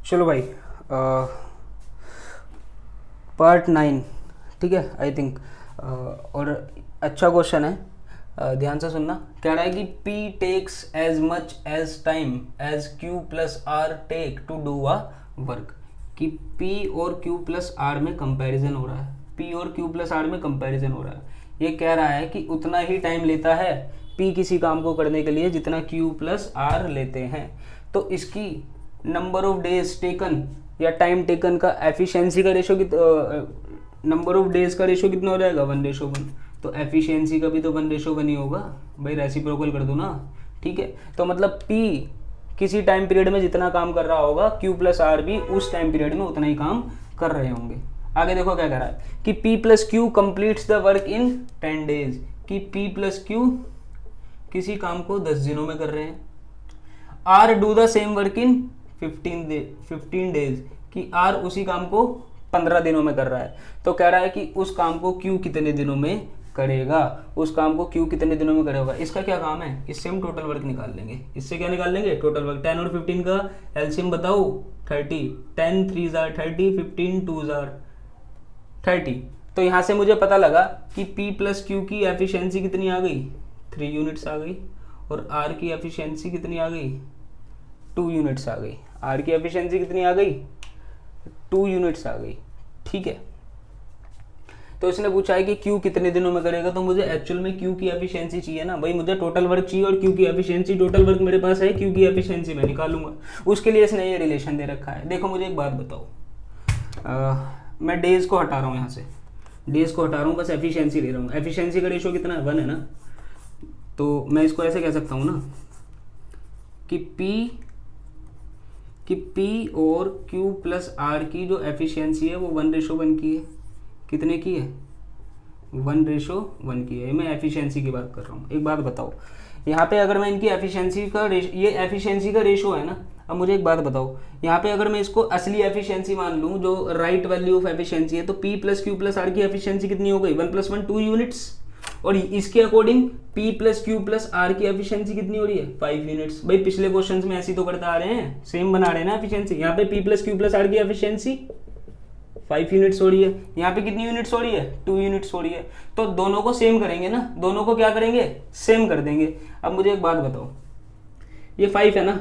चलो भाई, पार्ट 9, ठीक है आई थिंक। और अच्छा क्वेश्चन है, ध्यान से सुनना। कह रहा है कि P takes as much as time as Q plus R take to do a work. कि P और Q प्लस R में कंपैरिजन हो रहा है, P और Q प्लस R में कंपैरिजन हो रहा है। ये कह रहा है कि उतना ही टाइम लेता है P किसी काम को करने के लिए जितना Q प्लस R लेते हैं। तो इसकी नंबर ऑफ डेज टेकन या टाइम टेकन का एफिशिएंसी का रेशो, नंबर ऑफ डेज का रेशो कितना हो जाएगा, 1:1। तो एफिशिएंसी का भी तो 1:1 ही होगा भाई, रेसिप्रोकल कर दो ना, ठीक है। तो मतलब P किसी टाइम पीरियड में जितना काम कर रहा होगा, Q प्लस R भी उस टाइम पीरियड में उतना ही काम कर रहे होंगे। आगे देखो क्या कह रहा है कि P plus Q completes the work in 10 days. कि P प्लस Q किसी काम को 10 दिनों में कर रहे हैं। R do the same work in 15 days. कि R उसी काम को 15 दिनों में कर रहा है। तो कह रहा है कि उस काम को Q कितने दिनों में करेगा, उस काम को Q कितने दिनों में करेगा। इसका क्या काम है, इससे हम टोटल वर्क निकाल लेंगे। इससे क्या निकाल लेंगे, टोटल वर्क। 10 और 15 का एलसीएम बताओ, 30। 10 3 जार 30, 15 2 जार 30। तो यहाँ से मुझे पता लगा कि P प्लस Q की एफिशिएंसी कितनी आ गई, 3 यूनिट्स आ गई। और R की एफिशिएंसी कितनी आ गई, 2 यूनिट्स आ गई। R की एफिशिएंसी कितनी आ गई, 2 यूनिट्स आ गई, ठीक है। तो इसने पूछा है कि Q कितने दिनों में करेगा। तो मुझे एक्चुअल में Q की एफिशिएंसी चाहिए ना भाई, मुझे टोटल वर्क चाहिए और Q की एफिशिएंसी। टोटल वर्क मेरे पास है, Q की एफिशिएंसी मैं निकालूंगा। उसके लिए इसने ये रिलेशन दे रखा है। देखो मुझे एक बात बताओ, मैं डेज को हटा रहा हूँ, यहाँ से डेज को हटा रहा हूँ, बस एफिशिएंसी ले रहा हूँ। एफिशिएंसी का रेशो कितना है, 1 है ना। तो मैं इसको ऐसे कह सकता हूँ ना कि P और Q प्लस R की जो एफिशिएंसी है वो 1:1 की है। कितने की है, 1:1 की है। मैं एफिशिएंसी की बात कर रहा हूँ। एक बात बताओ, यहाँ पे अगर मैं इनकी एफिशिएंसी का ये एफिशिएंसी का रेशो है ना। अब मुझे एक बात बताओ, यहाँ पे अगर मैं इसको असली एफिशिएंसी मान लूँ, जो राइट वैल्यू ऑफ एफिशिएंसी है, तो P plus Q plus R की एफिशिएंसी कितनी हो गई, 1 + 1 2 यूनिट्स। और इसके according P plus Q plus R की एफिशिएंसी कितनी हो रही है, 5 यूनिट्स। भाई पिछले क्वेश्चंस में ऐसी तो करते आ रहे हैं, सेम बना रहे हैं ना एफिशिएंसी। यहाँ पे P plus Q plus R की एफिशिएंसी 5 यूनिट्स हो रही है, यहाँ पे कितनी यूनिट्स हो रही है, 2 यूनिट्स हो रही है। तो दोनों को सेम करेंगे ना, दोनों को क्या करेंगे, सेम कर देंगे। अब मुझे एक बात बताओ, ये 5 है ना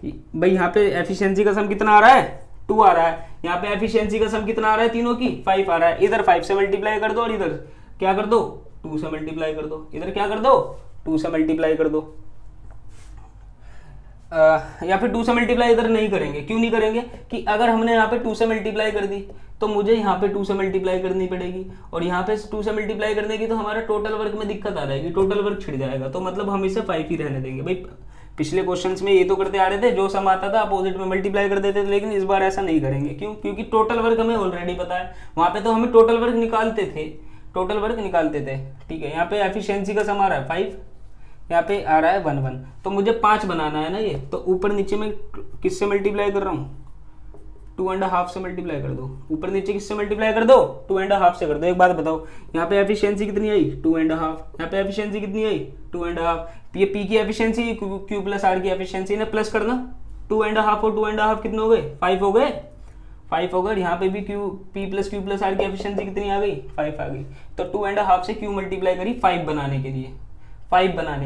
भाई, यहाँ पे एफिशिएंसी का सम कितना आ रहा है, 2 आ रहा है। यहाँ पे एफिशिएंसी का सम कितना आ रहा है, तीनों की 5 आ रहा है। इधर 5 से मल्टीप्लाई कर दो और इधर क्या कर दो, 2 से मल्टीप्लाई कर दो। इधर क्या कर दो, 2 से मल्टीप्लाई कर दो। या फिर 2 से मल्टीप्लाई इधर नहीं करेंगे। क्यों नहीं करेंगे, कि अगर हमने यहाँ पे 2 से मल्टीप्लाई कर दी तो मुझे यहाँ पे 2 से मल्टीप्लाई करनी पड़ेगी, और यहाँ पे 2 से मल्टीप्लाई करने की तो हमारा टोटल वर्क में दिक्कत आ जाएगी, टोटल वर्क छिड़ जाएगा। तो मतलब हम इसे 5 ही रहने देंगे। भाई पिछले क्वेश्चंस में ये तो करते आ रहे थे, जो सम आता था अपोजिट में मल्टीप्लाई कर देते थे, लेकिन इस बार ऐसा नहीं करेंगे। क्यों, क्योंकि टोटल वर्क हमें ऑलरेडी पता है। वहाँ पे तो हमें टोटल वर्क निकालते थे, ठीक है। यहाँ पे एफिशिएंसी का सम आ रहा है 5, यहाँ पे आ रहा है 1 1। तो मुझे 5 बनाना है ना ये, तो ऊपर नीचे में किससे मल्टीप्लाई कर रहा हूँ, 2.5 से मल्टीप्लाई कर दो। ऊपर नीचे किससे मल्टीप्लाई कर दो, 2.5 से कर दो। एक बात बताओ, यहाँ पे एफिशिएंसी कितनी आई, 2.5। यहाँ पे एफिशिएंसी कितनी आई, 2.5। ये P की एफिशिएंसी, Q प्लस R की एफिशिएंसी ने प्लस करना। 2.5 और 2.5 कितने हो गए, 5 हो गए, 5 हो गए। यहाँ पे भी P plus Q plus R की एफिशिएंसी कितनी आ गई, 5 आ गई। तो 2.5 से Q मल्टीप्लाई करी 5 बनाने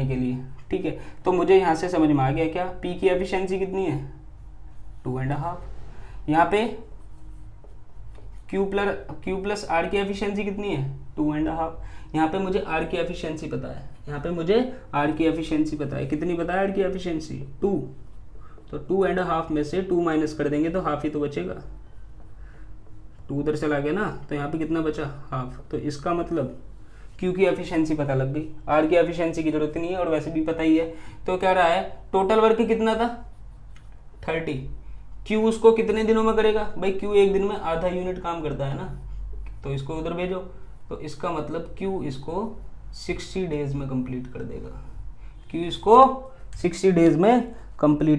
के लिए, ठीक है। तो मुझे यहाँ से समझ में आ गया क्या, P की एफिशिएंसी कितनी है, 2.5। यहाँ पे Q प्लस R की एफिशिएंसी कितनी है, 2.5। यहाँ पे मुझे R की एफिशिएंसी पता है, कितनी पता है R की एफिशिएंसी, 2। तो 2.5 में से 2 माइनस कर देंगे तो हाफ ही तो बचेगा। 2 उधर चला गया ना, तो यहाँ पे कितना बचा, हाफ। तो इसका मतलब Q की एफिशिएंसी पता लग गई, R की एफिशिएंसी की जरूरत नहीं है, और वैसे भी पता ही है। तो क्या रहा है, टोटल वर्क कितना था, 30। Q उसको कितने दिनों में करेगा, भाई Q एक दिन में आधा यूनिट काम करता है ना, तो इसको उधर भेजो। तो इसका मतलब Q इसको 60 डेज में कंप्लीट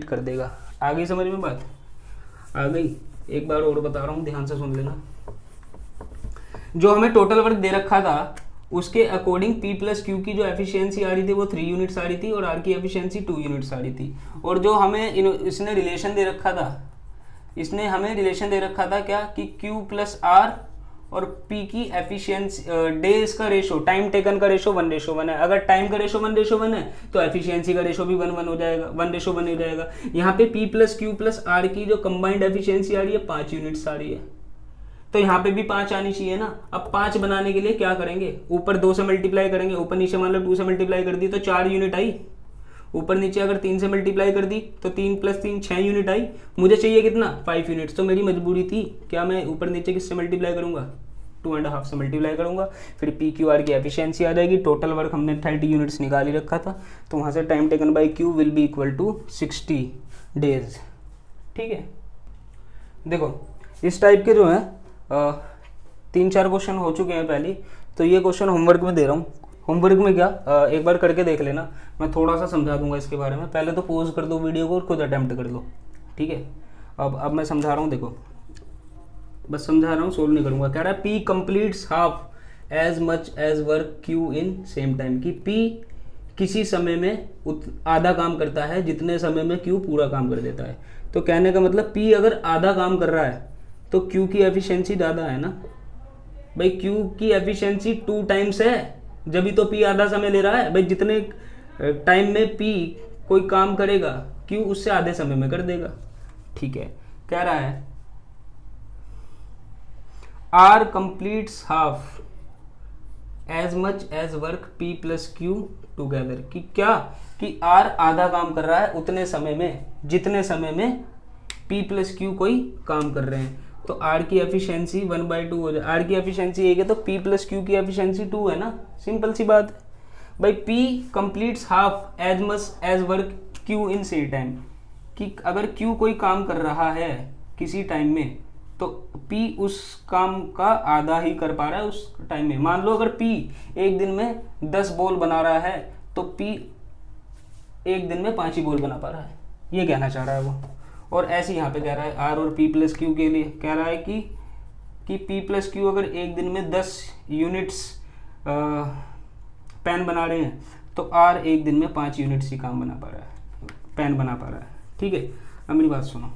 कर देगा। आ गई समझ में बात, आ गई। एक बार और बता रहा हूँ, ध्यान से सुन लेना। जो हमें टोटल वर्क दे रखा था उसके अकॉर्डिंग P प्लस Q की जो एफिशिएंसी आ रही थी वो 3 यूनिट्स आ रही थी, और R की एफिशिएंसी 2 यूनिट्स आ रही थी। और जो हमें इसने रिलेशन दे रखा था इसने हमें रिलेशन दे रखा था क्या कि Q प्लस R और P की एफिशिएंसी, डेज का रेशो, टाइम टेकन का रेशो 1:1 है। अगर टाइम का रेशो 1:1 है तो एफिशिएंसी का रेशो भी 1:1 हो जाएगा, 1:1 हो जाएगा। यहाँ पे P plus Q plus R की जो कंबाइंड एफिशिएंसी आ रही है 5 यूनिट्स आ रही है, तो यहाँ पे भी 5 आनी चाहिए ना। अब 5 बनाने के लिए क्या करेंगे, ऊपर 2 से मल्टीप्लाई करेंगे, ऊपर नीचे मान लो 2 से मल्टीप्लाई कर दी तो 4 यूनिट आई, ऊपर नीचे अगर 3 से मल्टीप्लाई कर दी तो 3 + 3 6 यूनिट आई। मुझे चाहिए कितना, 5 यूनिट्स। तो मेरी मजबूरी थी क्या, मैं ऊपर नीचे किससे मल्टीप्लाई करूंगा, 2.5 से मल्टीप्लाई करूंगा, फिर पी क्यू आर की एफिशिएंसी आ जाएगी। टोटल वर्क हमने 30 यूनिट्स निकाल ही रखा था, तो वहाँ से time taken by Q will be equal to 60 days. ठीक है, देखो इस टाइप के जो है 3-4 क्वेश्चन हो चुके हैं पहले, तो ये क्वेश्चन होमवर्क में दे रहा हूँ। होमवर्क में क्या, एक बार करके देख लेना, मैं थोड़ा सा समझा दूंगा इसके बारे में। पहले तो पॉज कर दो वीडियो को और खुद अटेम्प्ट कर लो, ठीक है। अब मैं समझा रहा हूँ, देखो बस समझा रहा हूँ, सोल्व नहीं करूँगा। कह रहा है P completes half as much as work Q in same time, कि P किसी समय में आधा काम करता है जितने समय में Q पूरा काम कर देता है। तो कहने का मतलब P अगर आधा काम कर रहा है तो Q की एफिशिएंसी ज़्यादा है ना भाई। Q की एफिशिएंसी 2 टाइम्स है, जब भी तो P आधा समय ले रहा है भाई। जितने टाइम में P कोई काम करेगा Q उससे आधे समय में कर देगा, ठीक है। कह रहा है R completes half as much as work P plus Q together, कि क्या कि R आधा काम कर रहा है उतने समय में जितने समय में P plus Q कोई काम कर रहे हैं। तो R की एफिशिएंसी 1/2 हो जाए। R की एफिशिएंसी 1 है तो P plus Q की एफिशिएंसी 2 है ना, सिंपल सी बात है भाई। P completes half as much as work Q in same time, कि अगर Q कोई काम कर रहा है किसी टाइम में तो P उस काम का आधा ही कर पा रहा है उस टाइम में। मान लो अगर P एक दिन में 10 बॉल बना रहा है तो P एक दिन में 5 ही बॉल बना पा रहा है, ये कहना चाह रहा है वो। और ऐसे यहाँ पे कह रहा है R और P प्लस Q के लिए कह रहा है कि P प्लस Q अगर एक दिन में 10 यूनिट्स पेन बना रहे हैं तो R एक दिन में 5 यूनिट्स ही काम बना पा रहा है, पेन बना पा रहा है, ठीक है। अब मेरी बात सुनो,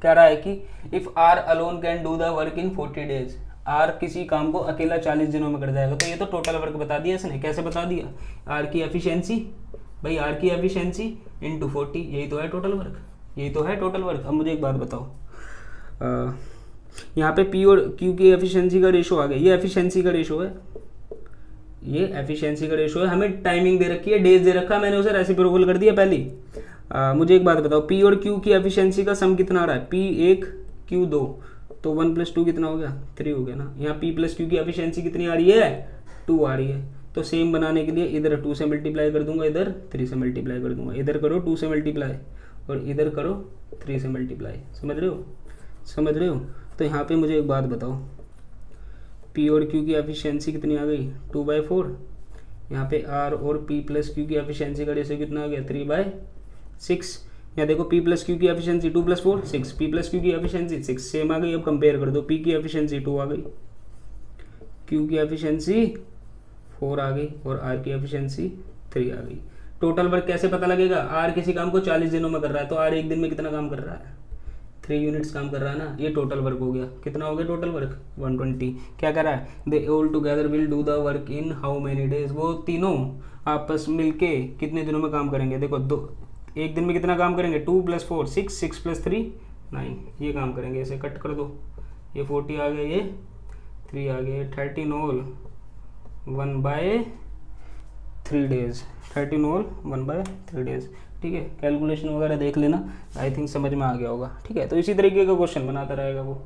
कह रहा है कि if R alone can do the work in 40 days, R किसी काम को अकेला 40 दिनों में कर जाएगा। तो ये तो टोटल वर्क बता दिया इसने। कैसे बता दिया, R की एफिशिएंसी भाई, R की एफिशिएंसी इंटू 40, यही तो है टोटल वर्क, यही तो है टोटल वर्क। अब मुझे एक बात बताओ, यहाँ पे P और Q की एफिशिएंसी का रेशो आ गया, ये एफिशिएंसी का रेशो है, ये एफिशिएंसी का रेशो है। हमें टाइमिंग दे रखी है, डेज दे रखा है, मैंने उसे रेसिप्रोकल कर दिया पहले। मुझे एक बात बताओ, P और Q की एफिशिएंसी का सम कितना आ रहा है, P 1 Q 2, तो 1 + 2 कितना हो गया, 3 हो गया ना। यहाँ P + Q की एफिशिएंसी कितनी आ रही है, 2 आ रही है। तो सेम बनाने के लिए इधर 2 से मल्टीप्लाई कर दूंगा, इधर 3 से मल्टीप्लाई कर दूंगा। इधर करो 2 से मल्टीप्लाई और इधर करो 3 से मल्टीप्लाई। समझ रहे हो, समझ रहे हो। तो यहाँ पे मुझे एक बात बताओ, P और Q की एफिशिएंसी कितनी आ गई, 2/4। यहाँ पे R और P + Q की एफिशिएंसी का रेशो कितना आ गया, 3/6। यहाँ देखो P + Q की एफिशिएंसी 2 + 4 6, P + Q की एफिशिएंसी 6 सेम आ गई। अब कंपेयर कर दो, P की एफिशिएंसी 2 आ गई, Q की एफिशिएंसी 4 आ गई और R की एफिशिएंसी 3 आ गई। टोटल वर्क कैसे पता लगेगा, R किसी काम को 40 दिनों में कर रहा है तो R एक दिन में कितना काम कर रहा है, 3 यूनिट्स काम कर रहा है ना। ये टोटल वर्क हो गया, कितना हो गया टोटल वर्क, 120। क्या कर रहा है, they all together will do the work in how many days, वो तीनों आपस मिलके कितने दिनों में काम करेंगे। देखो एक दिन में कितना काम करेंगे, 2 + 4 6, 6 + 3 9, ये काम करेंगे। इसे कट कर दो, ये 40 आ गया, ये 3 आ गया, 13 ऑल 1/3 डेज, 13 ऑल 1/3 डेज, ठीक है। कैलकुलेशन वगैरह देख लेना, आई थिंक समझ में आ गया होगा, ठीक है। तो इसी तरीके का क्वेश्चन बनाता रहेगा वो।